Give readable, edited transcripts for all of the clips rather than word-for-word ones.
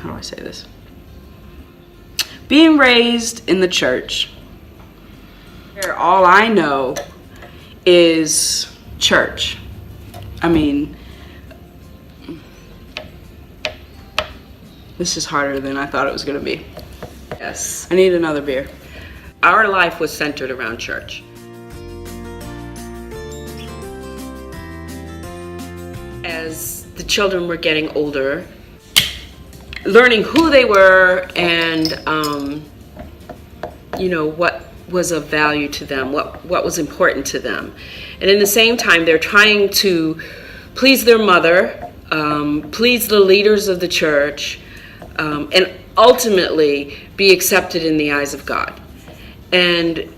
how do I say this? Being raised in the church, where all I know is church. I mean, this is harder than I thought it was going to be. Yes. I need another beer. Our life was centered around church. As the children were getting older, learning who they were and, what was of value to them, what was important to them. And in the same time, they're trying to please their mother, please the leaders of the church, and ultimately be accepted in the eyes of God. And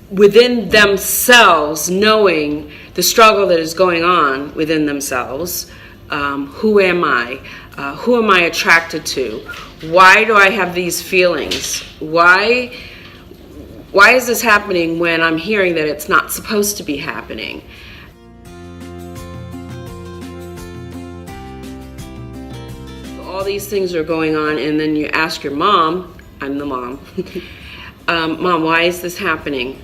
within themselves, knowing the struggle that is going on within themselves, who am I? Who am I attracted to? Why do I have these feelings? Why is this happening when I'm hearing that it's not supposed to be happening? All these things are going on, and then you ask your mom, I'm the mom, Mom, why is this happening?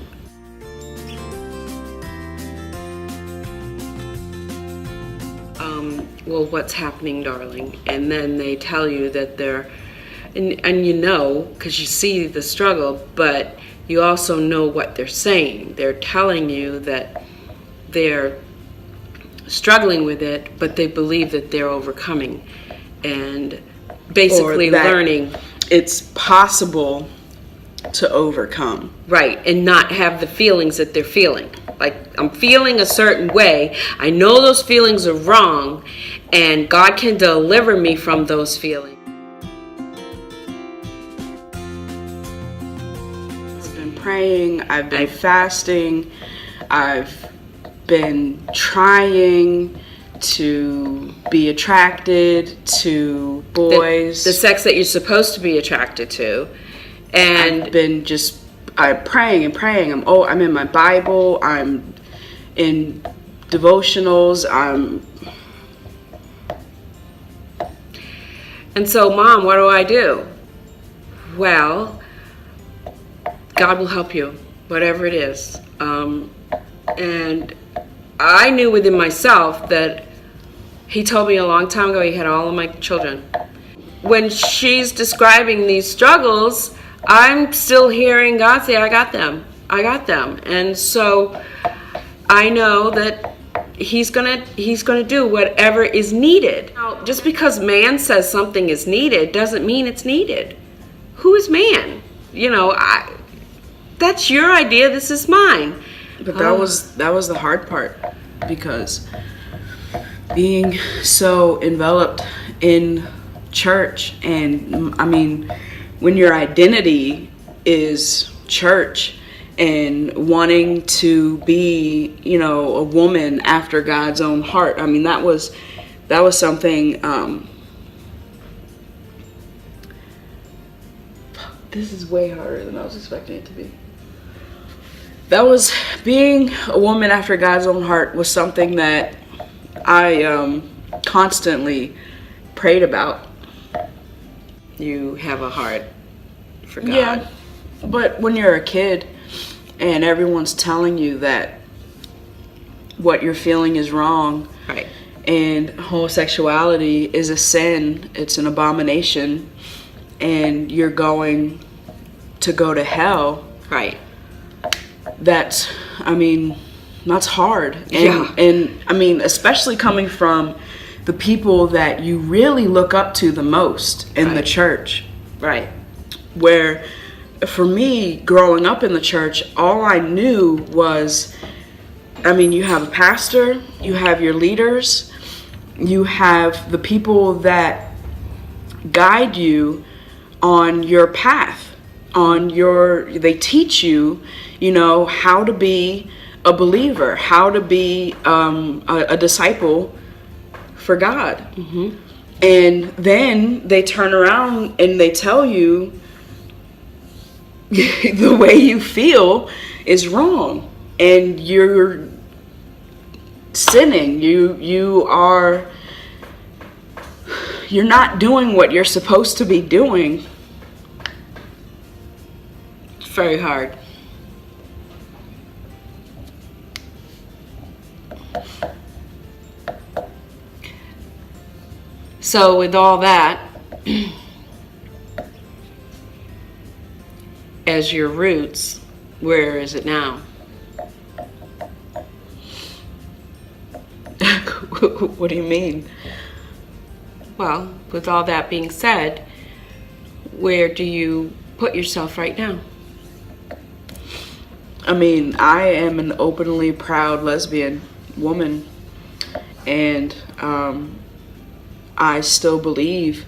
Well, what's happening, darling? And then they tell you that they're, and you know, because you see the struggle, but you also know what they're saying. They're telling you that they're struggling with it, but they believe that they're overcoming and basically learning. It's possible to overcome. Right, and not have the feelings that they're feeling. Like, I'm feeling a certain way. I know those feelings are wrong, and God can deliver me from those feelings. I've been praying, I've been fasting, I've been trying to be attracted to boys. The sex that you're supposed to be attracted to. And I've been I'm praying and praying. I'm in my Bible. I'm in devotionals. And so, Mom, what do I do? Well, God will help you, whatever it is. And I knew within myself that He told me a long time ago He had all of my children. When she's describing these struggles, I'm still hearing God say, I got them. And so I know that He's gonna do whatever is needed. Now, just because man says something is needed doesn't mean it's needed. Who is man? That's your idea, this is mine. But that was the hard part, because being so enveloped in church, and I mean, when your identity is church and wanting to be, a woman after God's own heart. I mean, that was something. This is way harder than I was expecting it to be. That was being a woman after God's own heart was something that I constantly prayed about. You have a heart for God. Yeah, but when you're a kid and everyone's telling you that what you're feeling is wrong, right, and homosexuality is a sin, it's an abomination, and you're going to go to hell, right, that's hard. And I mean, especially coming from the people that you really look up to the most in the church. Right. Where for me, growing up in the church, all I knew was, you have a pastor, you have your leaders, you have the people that guide you on your path, they teach you, how to be a believer, how to be a disciple for God. Mm-hmm. And then they turn around and they tell you the way you feel is wrong, and you're sinning. you're not doing what you're supposed to be doing, It's very hard. So with all that as your roots, where is it now? What do you mean? Well, with all that being said, where do you put yourself right now? I mean, I am an openly proud lesbian woman, and I still believe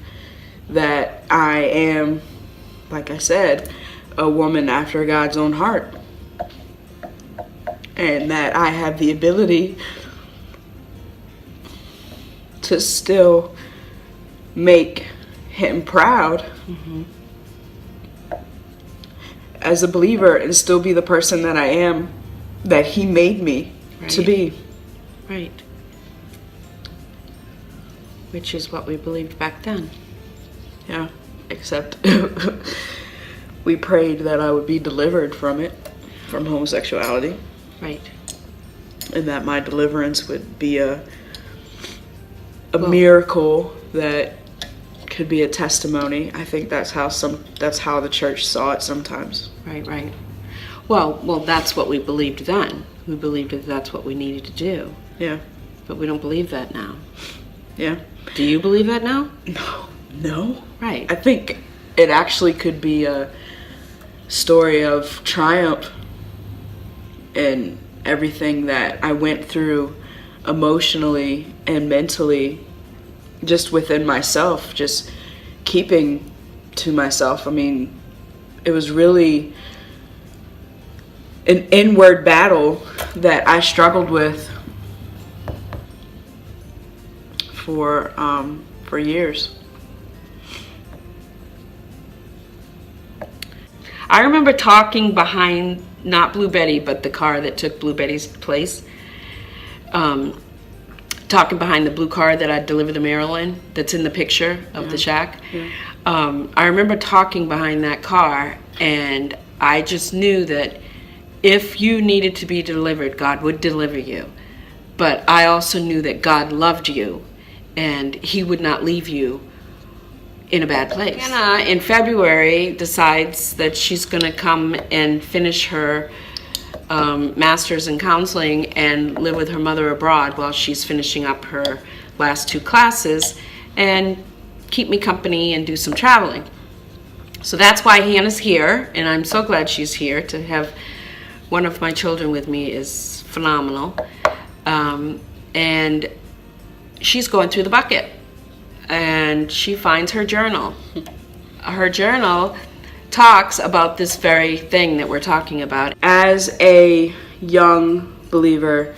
that I am, like I said, a woman after God's own heart, and that I have the ability to still make him proud as a believer and still be the person that I am, that he made me to be. Right. Which is what we believed back then. Yeah, except we prayed that I would be delivered from it, from homosexuality, Right. and that my deliverance would be a miracle that could be a testimony. I think that's how the church saw it sometimes. Right. Well, that's what we believed then. We believed that that's what we needed to do. Yeah. But we don't believe that now. Yeah. Do you believe that now? No. Right. I think it actually could be a story of triumph and everything that I went through emotionally and mentally, just within myself, just keeping to myself. I mean, it was really an inward battle that I struggled with for years. I remember talking behind, not Blue Betty, but the car that took Blue Betty's place. Talking behind the blue car that I delivered to Maryland, that's in the picture of the shack. Yeah. I remember talking behind that car, and I just knew that if you needed to be delivered, God would deliver you. But I also knew that God loved you, and he would not leave you in a bad place. Anna, in February, decides that she's going to come and finish her master's in counseling and live with her mother abroad while she's finishing up her last 2 classes and keep me company and do some traveling. So that's why Hannah's here, and I'm so glad she's here. To have one of my children with me is phenomenal. And she's going through the bucket, and she finds her journal. Her journal talks about this very thing that we're talking about. As a young believer,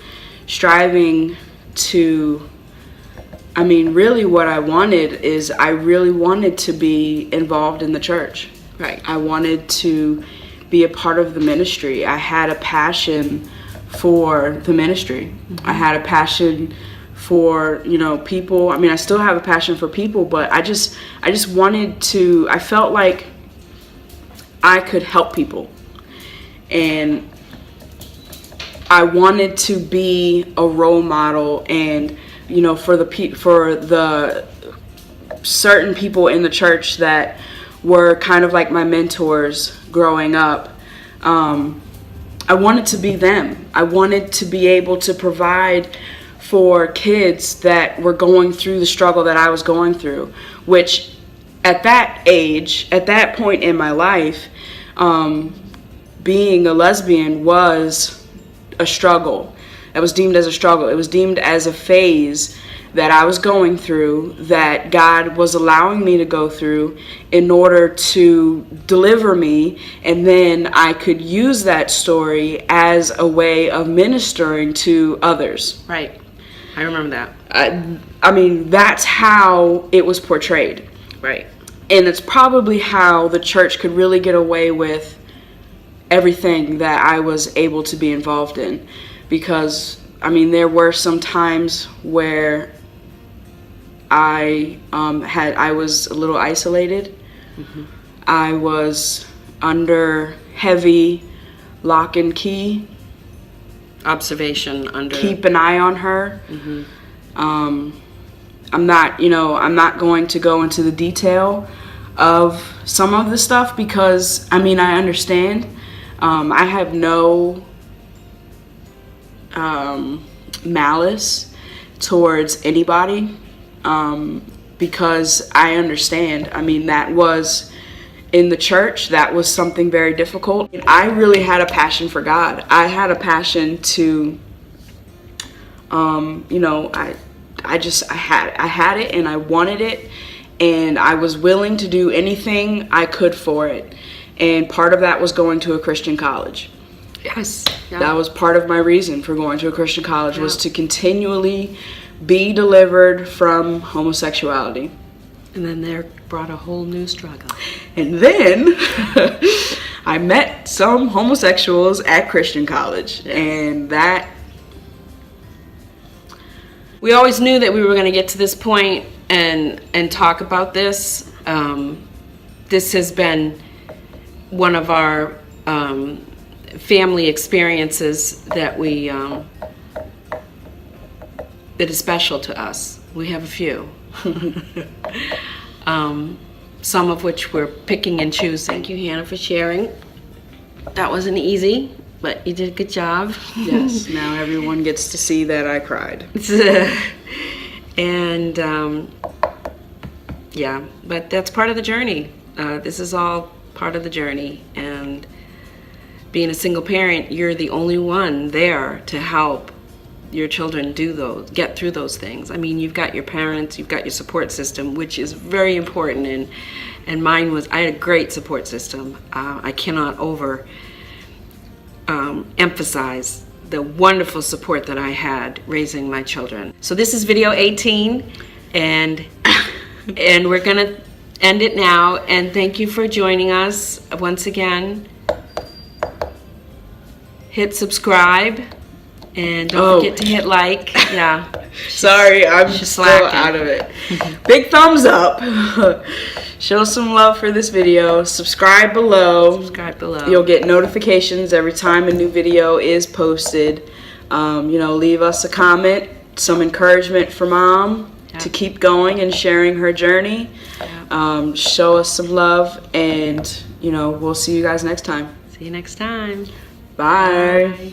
striving to, I mean, really what I wanted is I really wanted to be involved in the church. Right. I wanted to be a part of the ministry. I had a passion for the ministry. I had a passion for, people. I mean, I still have a passion for people, but I just wanted to, I felt like I could help people, and I wanted to be a role model, and for the certain people in the church that were kind of like my mentors growing up. I wanted to be them. I wanted to be able to provide for kids that were going through the struggle that I was going through, which at that age, at that point in my life, being a lesbian was a struggle. It was deemed as a struggle. It was deemed as a phase that I was going through, that God was allowing me to go through in order to deliver me, and then I could use that story as a way of ministering to others. Right. I remember that. I mean, that's how it was portrayed. Right. And it's probably how the church could really get away with everything that I was able to be involved in. Because, I mean, there were some times where I was a little isolated. I was under heavy lock and key observation, under keep an eye on her. I'm not going to go into the detail of some of the stuff because I understand. I have no malice towards anybody, because I understand. That was in the church. That was something very difficult. I really had a passion for God. I had a passion to, I had it and I wanted it, and I was willing to do anything I could for it. And part of that was going to a Christian college. Yes. Yeah. That was part of my reason for going to a Christian college, was to continually be delivered from homosexuality. And then there brought a whole new struggle. And then I met some homosexuals at Christian college, and that... We always knew that we were going to get to this point and talk about this. This has been one of our family experiences that that is special to us. We have a few. Some of which we're picking and choosing. Thank you, Hannah, for sharing. That wasn't easy, but you did a good job. Yes, now everyone gets to see that I cried. And but that's part of the journey. This is all part of the journey. And being a single parent, you're the only one there to help your children get through those things. You've got your parents, you've got your support system, which is very important, and mine I had a great support system. I cannot emphasize the wonderful support that I had raising my children. So this is video 18, and we're gonna end it now, and thank you for joining us once again. Hit subscribe. And don't forget to hit like. Yeah. Sorry, I'm still out of it. Big thumbs up. Show some love for this video. Subscribe below. You'll get notifications every time a new video is posted. Leave us a comment, some encouragement for Mom to keep going and sharing her journey. Show us some love, and we'll see you guys next time. See you next time. Bye.